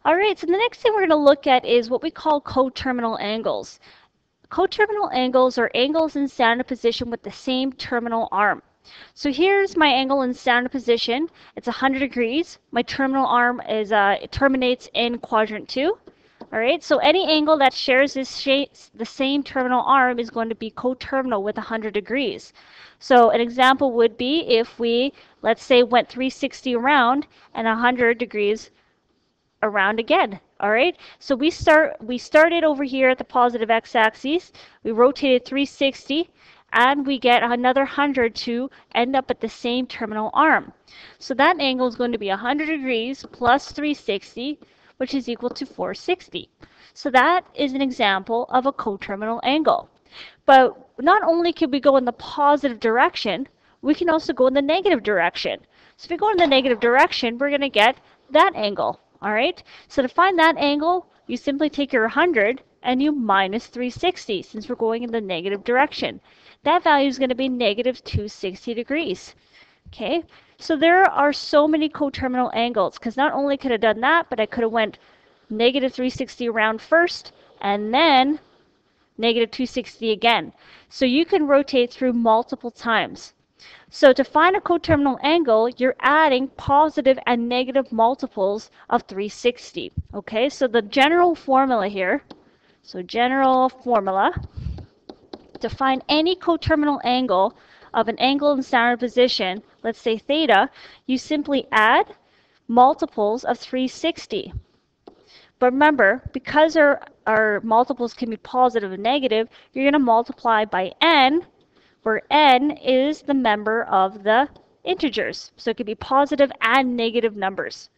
All right, so the next thing we're going to look at is what we call coterminal angles. Coterminal angles are angles in standard position with the same terminal arm. So here's my angle in standard position. It's 100 degrees. My terminal arm is it terminates in quadrant 2. All right, so any angle that shares this shape, the same terminal arm is going to be coterminal with 100 degrees. So an example would be if we, let's say, went 360 around and 100 degrees around again. All right, so we started over here at the positive x-axis, we rotated 360, and we get another 100 to end up at the same terminal arm. So that angle is going to be 100 degrees plus 360, which is equal to 460. So that is an example of a coterminal angle. But not only can we go in the positive direction, we can also go in the negative direction. So if we go in the negative direction, we're going to get that angle. All right, so to find that angle, you simply take your 100 and you minus 360 since we're going in the negative direction. That value is going to be negative 260 degrees. Okay, so there are so many coterminal angles because not only could I have done that, but I could have went negative 360 around first and then negative 260 again. So you can rotate through multiple times. So to find a coterminal angle, you're adding positive and negative multiples of 360. Okay, so the general formula here, general formula, to find any coterminal angle of an angle in standard position, let's say theta, you simply add multiples of 360. But remember, because our multiples can be positive and negative, you're going to multiply by n, where n is the member of the integers. So it could be positive and negative numbers.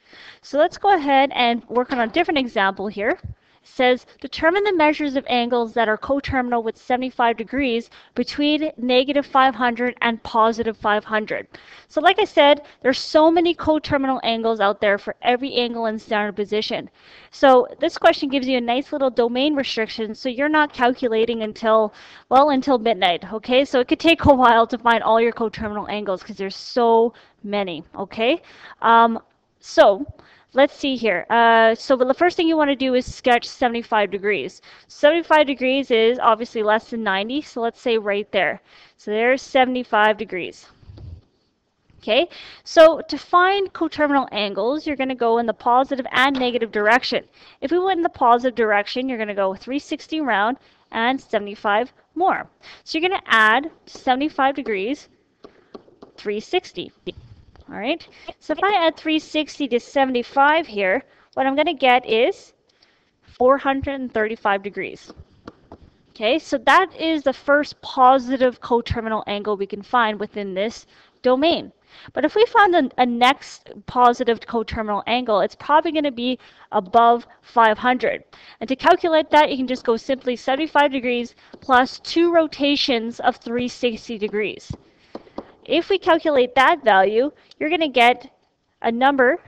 So let's go ahead and work on a different example here. It says, determine the measures of angles that are coterminal with 75 degrees between negative 500 and positive 500. So like I said, there's so many coterminal angles out there for every angle in standard position. So this question gives you a nice little domain restriction, so you're not calculating until, well, until midnight, okay? So it could take a while to find all your coterminal angles because there's so many, okay? So let's see here. So the first thing you want to do is sketch 75 degrees. 75 degrees is obviously less than 90, so let's say right there. So there's 75 degrees. Okay, so to find coterminal angles, you're going to go in the positive and negative direction. If we went in the positive direction, you're going to go 360 round and 75 more. So you're going to add 75 degrees, 360. All right, so if I add 360 to 75 here, what I'm going to get is 435 degrees. Okay, so that is the first positive coterminal angle we can find within this domain. But if we find a next positive coterminal angle, it's probably going to be above 500. And to calculate that, you can just go simply 75 degrees plus 2 rotations of 360 degrees. If we calculate that value, you're going to get a number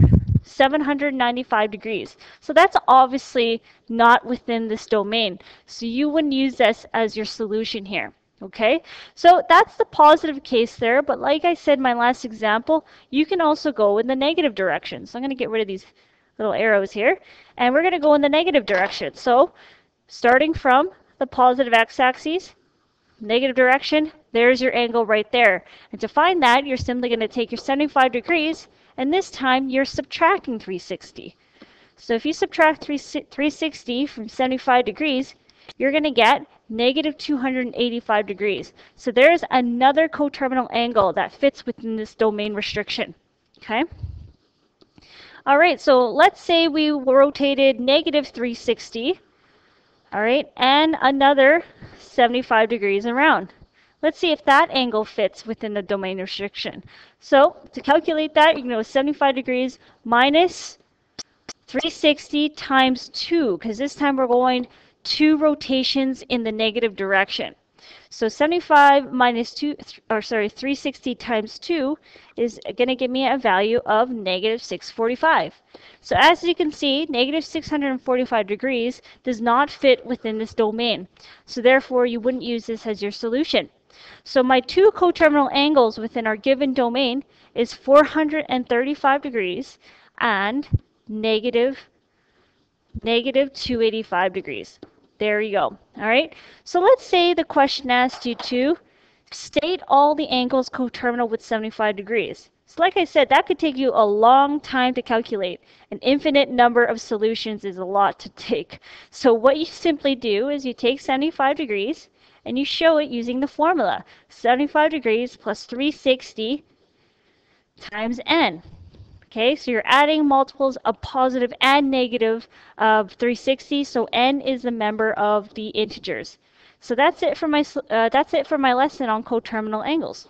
795 degrees. So that's obviously not within this domain. So you wouldn't use this as your solution here. Okay, so that's the positive case there, but like I said in my last example, you can also go in the negative direction. So I'm going to get rid of these little arrows here, and we're going to go in the negative direction. So starting from the positive x-axis, negative direction, there's your angle right there. And to find that, you're simply going to take your 75 degrees, and this time you're subtracting 360. So if you subtract 360 from 75 degrees, you're going to get negative 285 degrees. So there's another coterminal angle that fits within this domain restriction. Okay. All right, so let's say we rotated negative 360, all right, and another 75 degrees around. Let's see if that angle fits within the domain restriction. So to calculate that, you can go 75 degrees minus 360 times 2, because this time we're going 2 rotations in the negative direction. So 75 minus 360 times 2 is going to give me a value of negative 645. So as you can see, negative 645 degrees does not fit within this domain. So therefore, you wouldn't use this as your solution. So my 2 coterminal angles within our given domain is 435 degrees and negative negative 285 degrees. There you go. All right. So let's say the question asked you to state all the angles coterminal with 75 degrees. So like I said, that could take you a long time to calculate. An infinite number of solutions is a lot to take. So what you simply do is you take 75 degrees and you show it using the formula. 75 degrees plus 360 times n. Okay, so you're adding multiples of positive and negative of 360, so n is the member of the integers. So that's it for my lesson on coterminal angles.